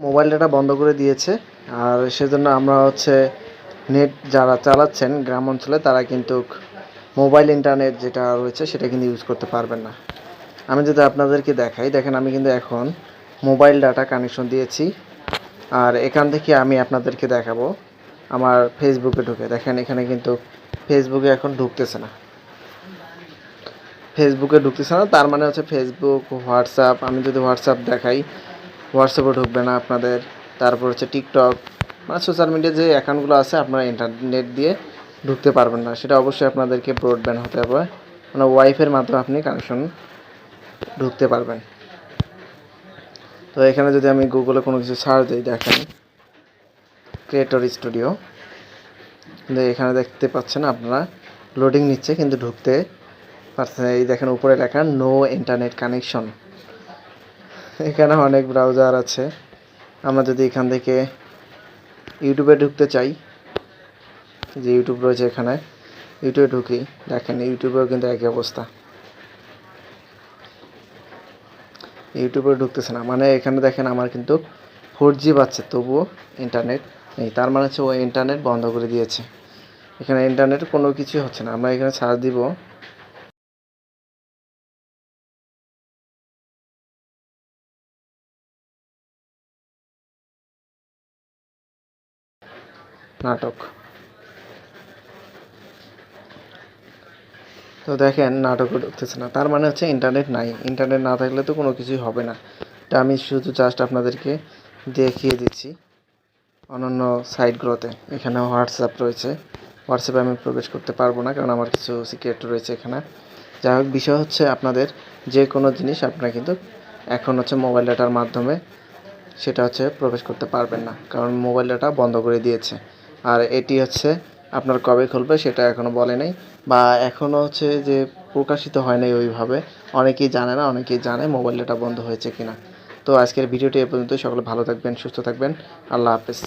Mobile data বন্ধ করে দিয়েছে। আর সেজন্য আমরা নেট যারা চালাচ্ছেন গ্রাম অঞ্চলে তারা কিন্তু মোবাইল ইন্টারনেট যেটা রয়েছে সেটা কিন্তু ইউজ করতে পারবেন না। আমি যদি আপনাদেরকে দেখাই, দেখেন আমি কিন্তু এখন মোবাইল ডাটা কানেকশন দিয়েছি। আর এখান থেকে আমি আপনাদেরকে দেখাবো আমার ফেসবুকে ঢুকে। দেখেন এখানে কিন্তু ফেসবুকে এখন ঢুকতেছে না, তার মানে ফেসবুক, হোয়াটসঅ্যাপ, আমি যদি হোয়াটসঅ্যাপ দেখাই, হোয়াটসঅ্যাপে ঢুকবে না আপনাদের। তারপর টিকটক, মানে সোশ্যাল মিডিয়া যে অ্যাকাউন্টগুলো আছে আপনারা ইন্টারনেট দিয়ে ঢুকতে পারবেন না। সেটা অবশ্যই আপনাদেরকে ব্রডব্যান্ড হতে হবে, মানে ওয়াইফের মাধ্যমে আপনি কানেকশন ঢুকতে পারবেন। তো এখানে যদি আমি গুগলে কোনো কিছু সার্চ দিই, দেখেন ক্রিয়েটর স্টুডিও, কিন্তু এখানে দেখতে পাচ্ছেন আপনারা লোডিং নিচ্ছে কিন্তু ঢুকতে পারছে না। এই দেখেন উপরে লেখা নো ইন্টারনেট কানেকশন। এখানে অনেক ব্রাউজার আছে। আমরা যদি এখান থেকে ইউটিউবে ঢুকতে চাই, যে ইউটিউব রয়েছে এখানে, ইউটিউবে ঢুকি, দেখেন ইউটিউবেও কিন্তু একই অবস্থা, ইউটিউবে ঢুকতেছে না। মানে এখানে দেখেন আমার কিন্তু 4G পাচ্ছে, তবুও ইন্টারনেট নেই। তার মানে ও ইন্টারনেট বন্ধ করে দিয়েছে। এখানে ইন্টারনেট কোনো কিছুই হচ্ছে না। আমরা এখানে সার্চ দিব নাটক, তো দেখেন নাটকও ঢুকতেছে না। তার মানে ইন্টারনেট নাই। ইন্টারনেট না থাকলে তো কোনো কিছুই হবে না। এটা আমি শুধু জাস্ট আপনাদেরকে দেখিয়ে দিচ্ছি অন্যান্য সাইটগুলোতে। এখানে হোয়াটসঅ্যাপ রয়েছে, হোয়াটসঅ্যাপে আমি প্রবেশ করতে পারবো না কারণ আমার কিছু সিক্রেট রয়েছে এখানে। যাই হোক, বিষয় আপনাদের যে কোনো জিনিস আপনারা কিন্তু এখন মোবাইল ডাটার মাধ্যমে সেটা প্রবেশ করতে পারবেন না, কারণ মোবাইল ডাটা বন্ধ করে দিয়েছে। আর এটি আপনার কবে খুলবে সেটা এখনও বলে নাই, বা এখনও যে প্রকাশিত হয় নাই ওইভাবে। অনেকেই জানে না, অনেকেই জানে মোবাইল ডাটা বন্ধ হয়েছে কিনা। তো আজকের ভিডিওটি এ পর্যন্ত। সকলে ভালো থাকবেন, সুস্থ থাকবেন। আল্লাহ হাফেজ।